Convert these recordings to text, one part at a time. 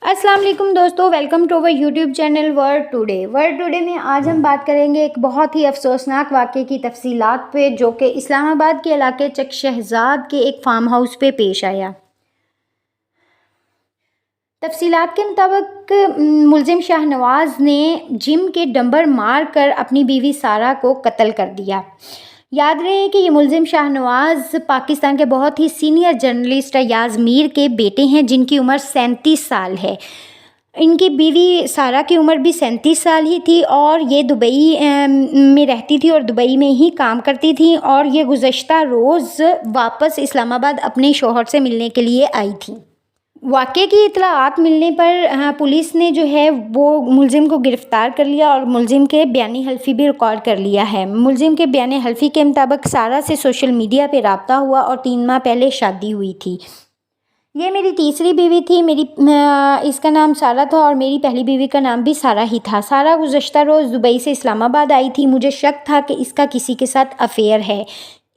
السلام علیکم دوستو، welcome to our YouTube channel World Today میں آج ہم بات کریں گے ایک بہت ہی افسوسناک واقعے کی تفصیلات پہ، جو کہ اسلام آباد کے علاقے چک شہزاد کے ایک فارم ہاؤس پہ پیش آیا۔ تفصیلات کے مطابق ملزم شاہ نواز نے جم کے ڈمبر مار کر اپنی بیوی سارہ کو قتل کر دیا۔ یاد رہے کہ یہ ملزم شاہ نواز پاکستان کے بہت ہی سینئر جرنلسٹ ایاز میر کے بیٹے ہیں، جن کی عمر 37 سال ہے۔ ان کی بیوی سارہ کی عمر بھی 37 سال ہی تھی اور یہ دبئی میں رہتی تھی اور دبئی میں ہی کام کرتی تھی، اور یہ گزشتہ روز واپس اسلام آباد اپنے شوہر سے ملنے کے لیے آئی تھی۔ واقعے کی اطلاعات ملنے پر پولیس نے جو ہے وہ ملزم کو گرفتار کر لیا اور ملزم کے بیان حلفی بھی ریکارڈ کر لیا ہے۔ ملزم کے بیان حلفی کے مطابق سارہ سے سوشل میڈیا پہ رابطہ ہوا اور 3 ماہ پہلے شادی ہوئی تھی۔ یہ میری تیسری بیوی تھی، اس کا نام سارہ تھا اور میری پہلی بیوی کا نام بھی سارہ ہی تھا۔ سارہ گزشتہ روز دبئی سے اسلام آباد آئی تھی۔ مجھے شک تھا کہ اس کا کسی کے ساتھ افیئر ہے۔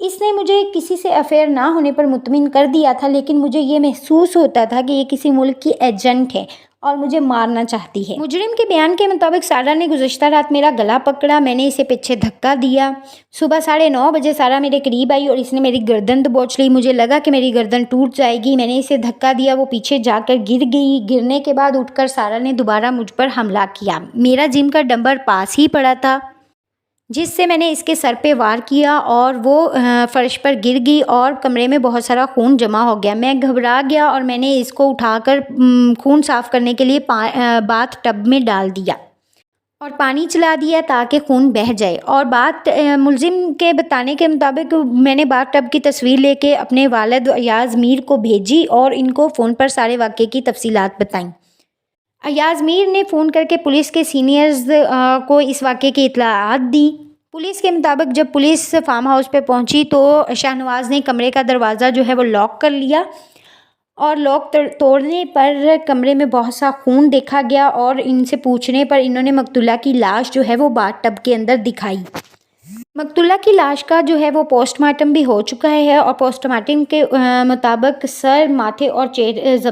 اس نے مجھے کسی سے افیئر نہ ہونے پر مطمئن کر دیا تھا، لیکن مجھے یہ محسوس ہوتا تھا کہ یہ کسی ملک کی ایجنٹ ہے اور مجھے مارنا چاہتی ہے۔ مجرم کے بیان کے مطابق سارہ نے گزشتہ رات میرا گلا پکڑا، میں نے اسے پیچھے دھکا دیا۔ صبح 9:30 بجے سارہ میرے قریب آئی اور اس نے میری گردن دبوچ لی۔ مجھے لگا کہ میری گردن ٹوٹ جائے گی، میں نے اسے دھکا دیا، وہ پیچھے جا کر گر گئی۔ گرنے کے بعد اٹھ کر سارہ نے دوبارہ مجھ پر حملہ کیا۔ میرا جم کا ڈمبر پاس ہی پڑا تھا، جس سے میں نے اس کے سر پہ وار کیا اور وہ فرش پر گر گئی اور کمرے میں بہت سارا خون جمع ہو گیا۔ میں گھبرا گیا اور میں نے اس کو اٹھا کر خون صاف کرنے کے لیے باتھ ٹب میں ڈال دیا اور پانی چلا دیا تاکہ خون بہہ جائے۔ اور ملزم کے بتانے کے مطابق میں نے باتھ ٹب کی تصویر لے کے اپنے والد ایاز میر کو بھیجی اور ان کو فون پر سارے واقعے کی تفصیلات بتائیں۔ ایاز میر نے فون کر کے پولیس کے سینئرز کو اس واقعے کی اطلاعات دی۔ پولیس کے مطابق جب پولیس فارم ہاؤس پہ پہنچی تو شاہ نواز نے کمرے کا دروازہ جو ہے وہ لاک کر لیا اور لاک توڑنے پر کمرے میں بہت سا خون دیکھا گیا، اور ان سے پوچھنے پر انہوں نے مقتولہ کی لاش جو ہے وہ باتھ ٹب کے اندر دکھائی۔ مقتولہ کی لاش کا جو ہے وہ پوسٹ مارٹم بھی ہو چکا ہے اور پوسٹ مارٹم کے مطابق سر، ماتھے اور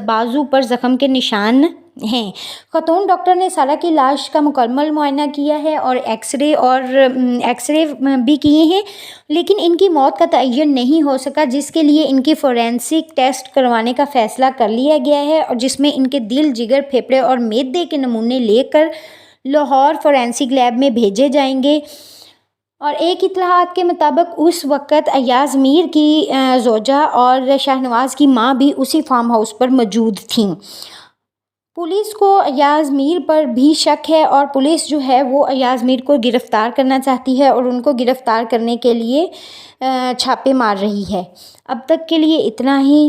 بازو پر زخم کے نشان ہیں۔ خاتون ڈاکٹر نے سارہ کی لاش کا مکمل معائنہ کیا ہے اور ایکس رے بھی کیے ہیں، لیکن ان کی موت کا تعین نہیں ہو سکا، جس کے لیے ان کی فورینسک ٹیسٹ کروانے کا فیصلہ کر لیا گیا ہے، اور جس میں ان کے دل، جگر، پھیپھڑے اور معدے کے نمونے لے کر لاہور فورینسک لیب میں بھیجے جائیں گے۔ اور ایک اطلاعات کے مطابق اس وقت ایاز میر کی زوجہ اور شاہ نواز کی ماں بھی اسی فارم ہاؤس پر موجود تھیں۔ پولیس کو ایاز میر پر بھی شک ہے اور پولیس جو ہے وہ ایاز میر کو گرفتار کرنا چاہتی ہے اور ان کو گرفتار کرنے کے لیے چھاپے مار رہی ہے۔ اب تک کے لیے اتنا ہی۔